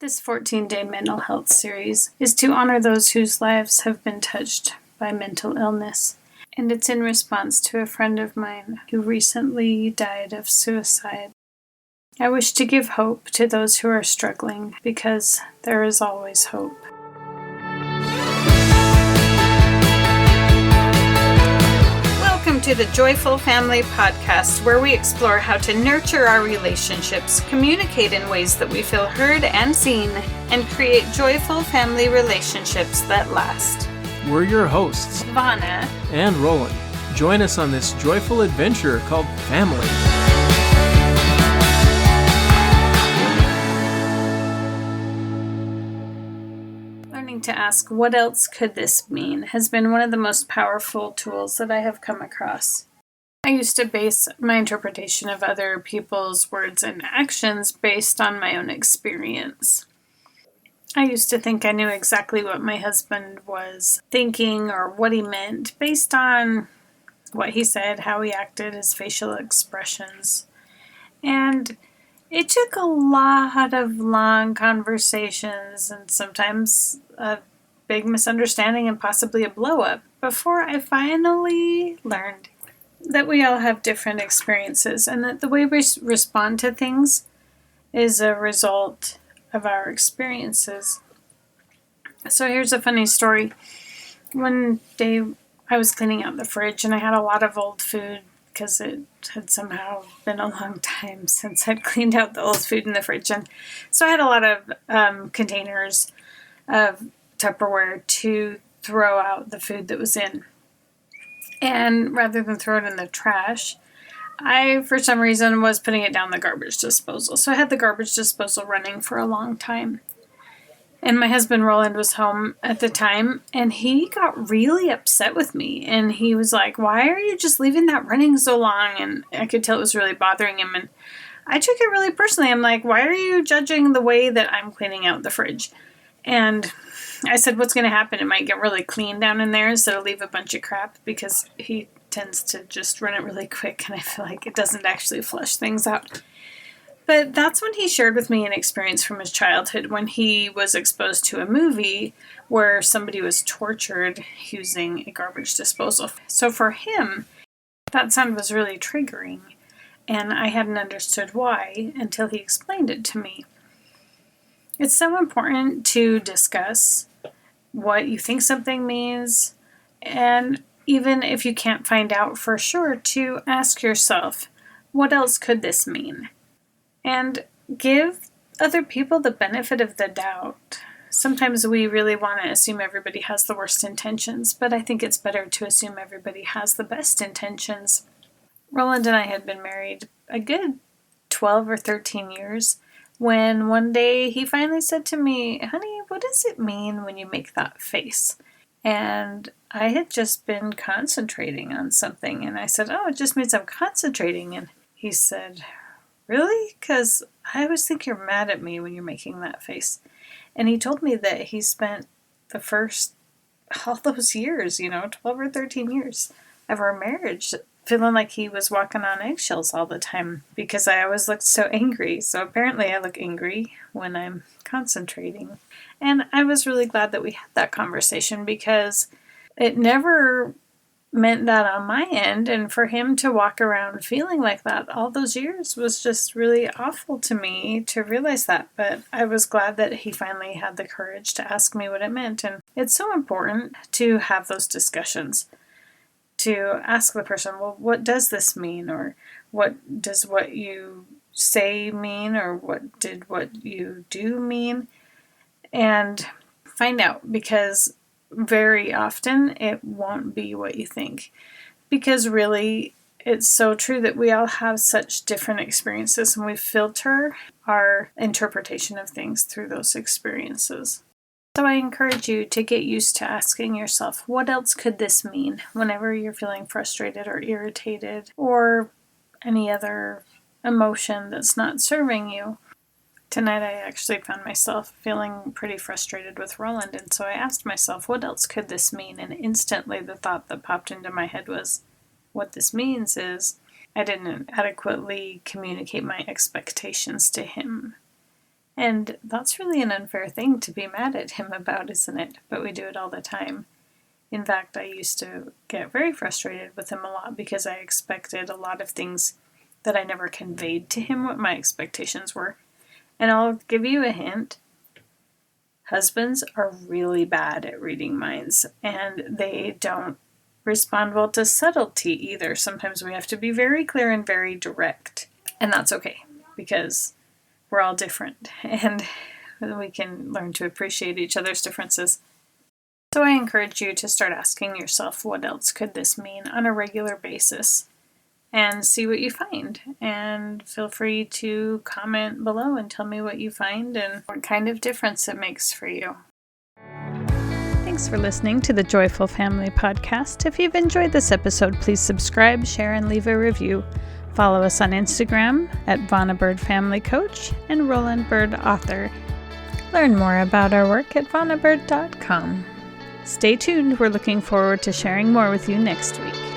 This 14-day mental health series is to honor those whose lives have been touched by mental illness, and it's in response to a friend of mine who recently died of suicide. I wish to give hope to those who are struggling, because there is always hope. Welcome to the Joyful Family Podcast, where we explore how to nurture our relationships, communicate in ways that we feel heard and seen, and create joyful family relationships that last. We're your hosts, Vauna and Roland. Join us on this joyful adventure called family. Learning to ask, what else could this mean, has been one of the most powerful tools that I have come across. I used to base my interpretation of other people's words and actions based on my own experience. I used to think I knew exactly what my husband was thinking or what he meant based on what he said, how he acted, his facial expressions. And it took a lot of long conversations and sometimes a big misunderstanding and possibly a blow-up before I finally learned that we all have different experiences and that the way we respond to things is a result of our experiences. So here's a funny story. One day I was cleaning out the fridge and I had a lot of old food because it had somehow been a long time since I'd cleaned out the old food in the fridge. And so I had a lot of containers of Tupperware to throw out the food that was in. And rather than throw it in the trash, I, for some reason, was putting it down the garbage disposal. So I had the garbage disposal running for a long time. And my husband, Roland, was home at the time, and he got really upset with me. And he was like, why are you just leaving that running so long? And I could tell it was really bothering him. And I took it really personally. I'm like, why are you judging the way that I'm cleaning out the fridge? And I said, what's going to happen? It might get really clean down in there, so it'll leave a bunch of crap, because he tends to just run it really quick, and I feel like it doesn't actually flush things out. But that's when he shared with me an experience from his childhood when he was exposed to a movie where somebody was tortured using a garbage disposal. So for him, that sound was really triggering, and I hadn't understood why until he explained it to me. It's so important to discuss what you think something means, and even if you can't find out for sure, to ask yourself, what else could this mean? And give other people the benefit of the doubt. Sometimes we really want to assume everybody has the worst intentions, but I think it's better to assume everybody has the best intentions. Roland and I had been married a good 12 or 13 years when one day he finally said to me, honey, what does it mean when you make that face? And I had just been concentrating on something, and I said, oh, it just means I'm concentrating. And he said, really? Because I always think you're mad at me when you're making that face. And he told me that he spent the first, all those years, 12 or 13 years of our marriage, feeling like he was walking on eggshells all the time because I always looked so angry. So apparently I look angry when I'm concentrating. And I was really glad that we had that conversation, because it never meant that on my end, and for him to walk around feeling like that all those years was just really awful to me to realize that. But I was glad that he finally had the courage to ask me what it meant. And it's so important to have those discussions, to ask the person, well, what does this mean? Or what does what you say mean? Or what did what you do mean? And find out, because very often it won't be what you think. Because really, it's so true that we all have such different experiences, and we filter our interpretation of things through those experiences. So I encourage you to get used to asking yourself, what else could this mean, whenever you're feeling frustrated or irritated or any other emotion that's not serving you. Tonight I actually found myself feeling pretty frustrated with Roland, and so I asked myself, what else could this mean? And instantly the thought that popped into my head was, what this means is I didn't adequately communicate my expectations to him. And that's really an unfair thing to be mad at him about, isn't it? But we do it all the time. In fact, I used to get very frustrated with him a lot because I expected a lot of things that I never conveyed to him what my expectations were. And I'll give you a hint. Husbands are really bad at reading minds, and they don't respond well to subtlety either. Sometimes we have to be very clear and very direct. And that's okay, because we're all different, and we can learn to appreciate each other's differences. So I encourage you to start asking yourself, what else could this mean, on a regular basis, and see what you find. And feel free to comment below and tell me what you find and what kind of difference it makes for you. Thanks for listening to the Joyful Family Podcast. If you've enjoyed this episode, please subscribe, share, and leave a review. Follow us on Instagram at Vauna Bird Family Coach and Roland Bird Author. Learn more about our work at vaunabird.com. Stay tuned. We're looking forward to sharing more with you next week.